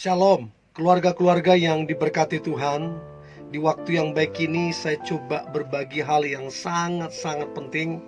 Shalom, keluarga-keluarga yang diberkati Tuhan. Di waktu yang baik ini saya coba berbagi hal yang sangat-sangat penting,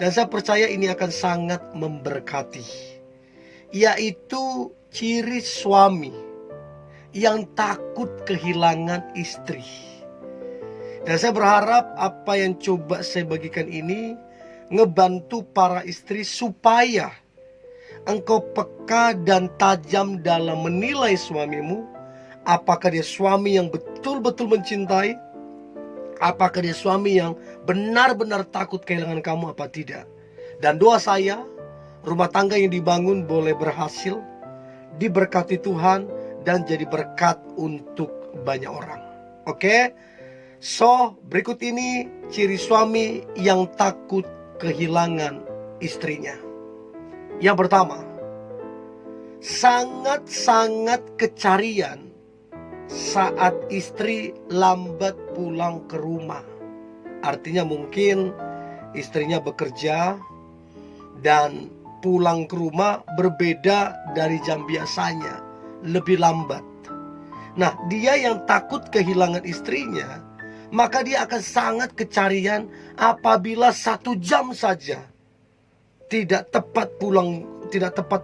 dan saya percaya ini akan sangat memberkati, yaitu ciri suami yang takut kehilangan istri. Dan saya berharap apa yang coba saya bagikan ini ngebantu para istri supaya engkau peka dan tajam dalam menilai suamimu. Apakah dia suami yang betul-betul mencintai? Apakah dia suami yang benar-benar takut kehilangan kamu apa tidak? Dan doa saya, rumah tangga yang dibangun boleh berhasil, diberkati Tuhan, dan jadi berkat untuk banyak orang. Oke? So, berikut ini ciri suami yang takut kehilangan istrinya. Yang pertama, sangat-sangat kecarian saat istri lambat pulang ke rumah. Artinya mungkin istrinya bekerja dan pulang ke rumah berbeda dari jam biasanya, lebih lambat. Nah, dia yang takut kehilangan istrinya, maka dia akan sangat kecarian apabila 1 jam saja tidak tepat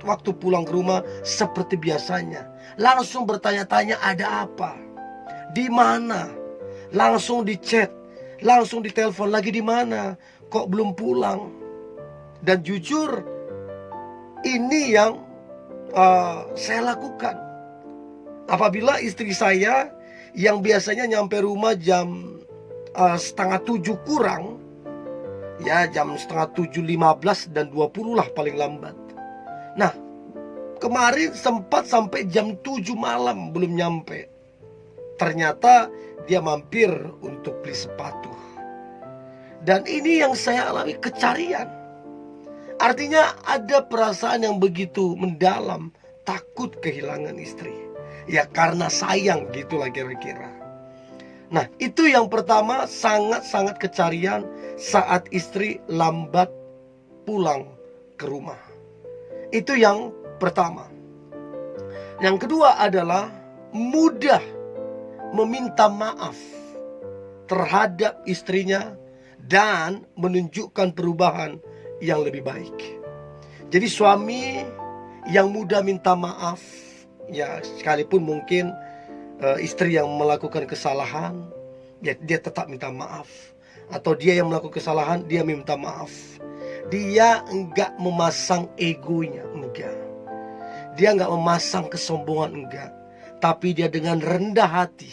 waktu pulang ke rumah seperti biasanya. Langsung bertanya-tanya ada apa, di mana, langsung di chat, langsung ditelepon lagi, di mana, kok belum pulang. Dan jujur ini yang saya lakukan. Apabila istri saya yang biasanya nyampe rumah jam 6:30 kurang, ya jam 6:30, 6:15 dan 20 lah paling lambat. Nah, kemarin sempat sampai jam 7 malam belum nyampe. Ternyata dia mampir untuk beli sepatu. Dan ini yang saya alami, kecarian. Artinya ada perasaan yang begitu mendalam, takut kehilangan istri. Ya karena sayang, gitulah kira-kira. Nah, itu yang pertama, sangat-sangat kecarian saat istri lambat pulang ke rumah. Itu yang pertama. Yang kedua adalah mudah meminta maaf terhadap istrinya dan menunjukkan perubahan yang lebih baik. Jadi suami yang mudah minta maaf, ya sekalipun mungkin istri yang melakukan kesalahan, ya dia tetap minta maaf. Atau dia yang melakukan kesalahan, dia minta maaf. Dia enggak memasang egonya, enggak. Dia enggak memasang kesombongan, enggak. Tapi dia dengan rendah hati,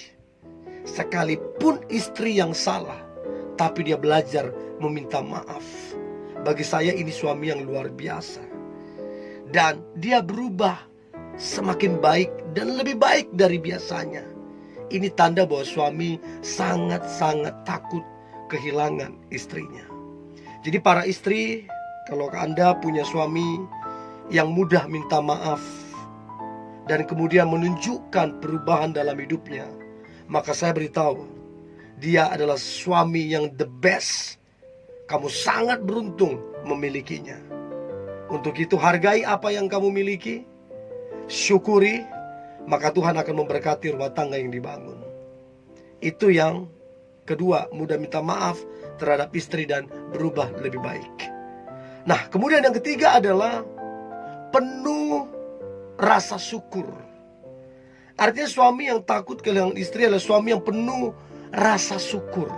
sekalipun istri yang salah, tapi dia belajar meminta maaf. Bagi saya ini suami yang luar biasa. Dan dia berubah semakin baik dan lebih baik dari biasanya. Ini tanda bahwa suami sangat-sangat takut kehilangan istrinya. Jadi para istri, kalau Anda punya suami yang mudah minta maaf dan kemudian menunjukkan perubahan dalam hidupnya, maka saya beritahu, dia adalah suami yang the best. Kamu sangat beruntung memilikinya. Untuk itu hargai apa yang kamu miliki, syukuri, maka Tuhan akan memberkati rumah tangga yang dibangun. Itu yang kedua, mudah minta maaf terhadap istri dan berubah lebih baik. Nah, kemudian yang ketiga adalah penuh rasa syukur. Artinya suami yang takut kehilangan istri adalah suami yang penuh rasa syukur.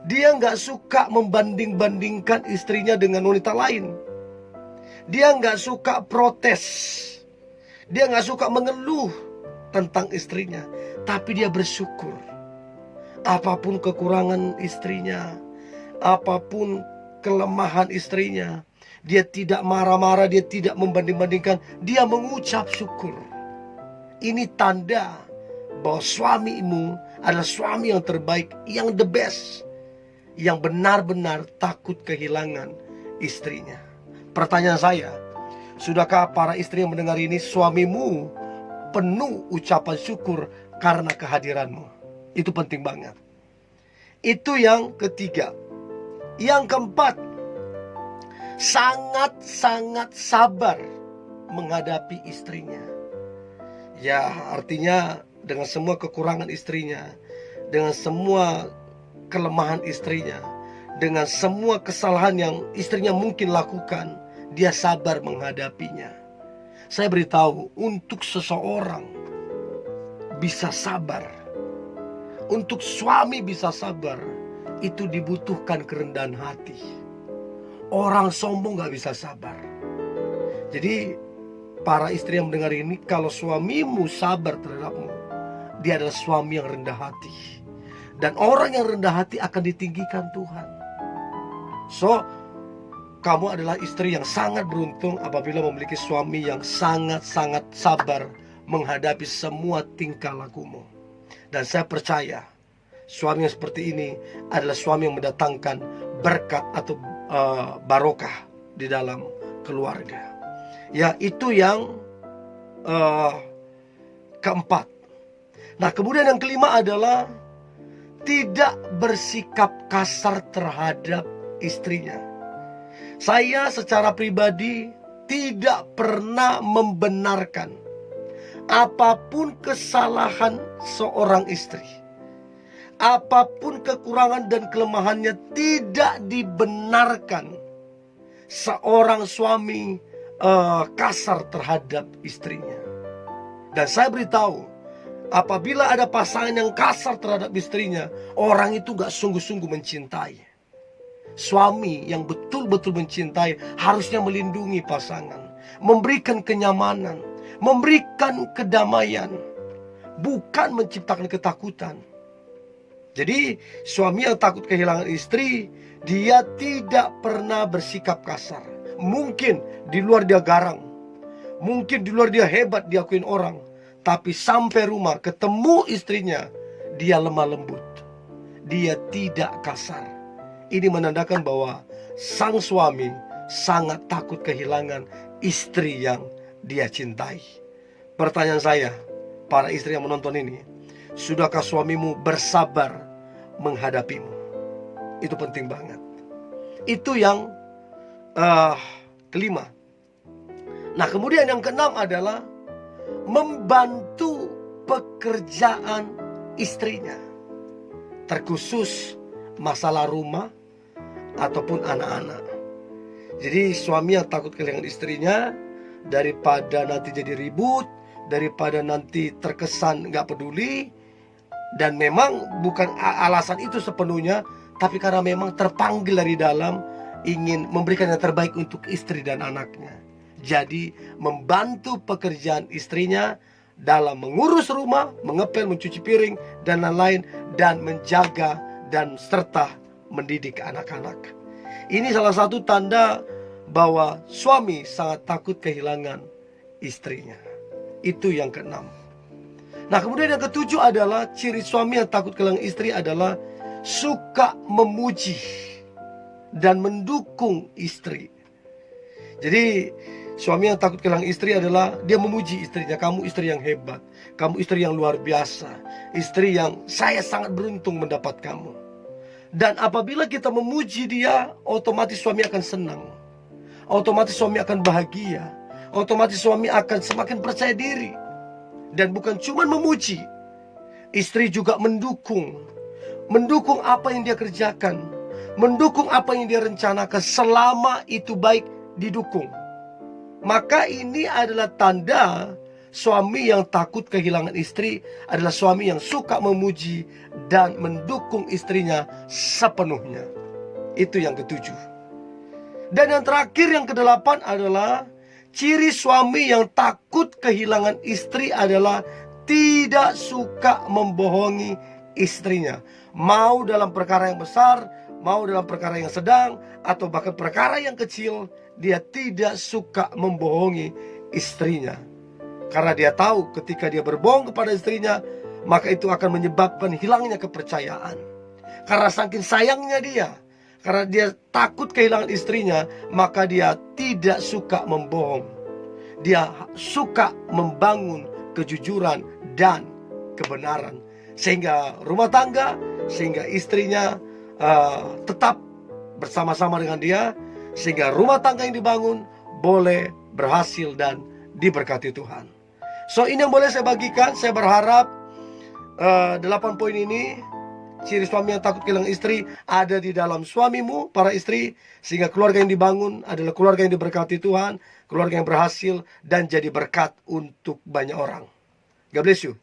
Dia nggak suka membanding-bandingkan istrinya dengan wanita lain. Dia nggak suka protes. Dia nggak suka mengeluh tentang istrinya. Tapi dia bersyukur. Apapun kekurangan istrinya, apapun kelemahan istrinya, dia tidak marah-marah, dia tidak membanding-bandingkan, dia mengucap syukur. Ini tanda bahwa suamimu adalah suami yang terbaik, yang the best, yang benar-benar takut kehilangan istrinya. Pertanyaan saya, sudahkah para istri yang mendengar ini, suamimu penuh ucapan syukur karena kehadiranmu? Itu penting banget. Itu yang ketiga. Yang keempat, sangat-sangat sabar menghadapi istrinya. Ya, artinya dengan semua kekurangan istrinya, dengan semua kelemahan istrinya, dengan semua kesalahan yang istrinya mungkin lakukan, dia sabar menghadapinya. Saya beritahu, untuk seseorang bisa sabar, untuk suami bisa sabar, itu dibutuhkan kerendahan hati. Orang sombong gak bisa sabar. Jadi para istri yang mendengar ini, kalau suamimu sabar terhadapmu, dia adalah suami yang rendah hati. Dan orang yang rendah hati akan ditinggikan Tuhan. So, kamu adalah istri yang sangat beruntung apabila memiliki suami yang sangat-sangat sabar menghadapi semua tingkah lakumu. Dan saya percaya suami yang seperti ini adalah suami yang mendatangkan berkat atau barokah di dalam keluarga. Ya, itu yang keempat. Nah, kemudian yang kelima adalah tidak bersikap kasar terhadap istrinya. Saya secara pribadi tidak pernah membenarkan apapun kesalahan seorang istri. Apapun kekurangan dan kelemahannya tidak dibenarkan seorang suami kasar terhadap istrinya. Dan saya beritahu, apabila ada pasangan yang kasar terhadap istrinya, orang itu gak sungguh-sungguh mencintai. Suami yang betul-betul mencintai harusnya melindungi pasangan, memberikan kenyamanan, memberikan kedamaian, bukan menciptakan ketakutan. Jadi suami yang takut kehilangan istri, dia tidak pernah bersikap kasar. Mungkin di luar dia garang, mungkin di luar dia hebat diakuin orang, tapi sampai rumah ketemu istrinya, dia lemah lembut, dia tidak kasar. Ini menandakan bahwa sang suami sangat takut kehilangan istri yang dia cintai. Pertanyaan saya, para istri yang menonton ini, sudahkah suamimu bersabar menghadapimu? Itu penting banget. Itu yang kelima. Nah, kemudian yang keenam adalah membantu pekerjaan istrinya, terkhusus masalah rumah ataupun anak-anak. Jadi suami yang takut kehilangan istrinya, daripada nanti jadi ribut, daripada nanti terkesan gak peduli, dan memang bukan alasan itu sepenuhnya, tapi karena memang terpanggil dari dalam, ingin memberikan yang terbaik untuk istri dan anaknya. Jadi membantu pekerjaan istrinya dalam mengurus rumah, mengepel, mencuci piring, dan lain-lain, dan menjaga dan serta mendidik anak-anak. Ini salah satu tanda bahwa suami sangat takut kehilangan istrinya. Itu yang keenam. Nah, kemudian yang ketujuh adalah ciri suami yang takut kehilangan istri adalah suka memuji dan mendukung istri. Jadi suami yang takut kehilangan istri adalah dia memuji istrinya. Kamu istri yang hebat, kamu istri yang luar biasa, istri yang saya sangat beruntung mendapat kamu. Dan apabila kita memuji dia, otomatis suami akan senang, otomatis suami akan bahagia, otomatis suami akan semakin percaya diri. Dan bukan cuma memuji, istri juga mendukung apa yang dia kerjakan, mendukung apa yang dia rencanakan, selama itu baik didukung. Maka ini adalah tanda suami yang takut kehilangan istri adalah suami yang suka memuji dan mendukung istrinya sepenuhnya. Itu yang ketujuh. Dan yang terakhir, yang kedelapan adalah ciri suami yang takut kehilangan istri adalah tidak suka membohongi istrinya. Mau dalam perkara yang besar, mau dalam perkara yang sedang, atau bahkan perkara yang kecil, dia tidak suka membohongi istrinya. Karena dia tahu ketika dia berbohong kepada istrinya, maka itu akan menyebabkan hilangnya kepercayaan. Karena saking sayangnya dia, karena dia takut kehilangan istrinya, maka dia tidak suka membohong. Dia suka membangun kejujuran dan kebenaran, sehingga rumah tangga, sehingga istrinya tetap bersama-sama dengan dia, sehingga rumah tangga yang dibangun boleh berhasil dan diberkati Tuhan. So ini yang boleh saya bagikan. Saya berharap 8 poin ini, ciri suami yang takut kehilangan istri, ada di dalam suamimu, para istri, sehingga keluarga yang dibangun adalah keluarga yang diberkati Tuhan, keluarga yang berhasil dan jadi berkat untuk banyak orang. God bless you.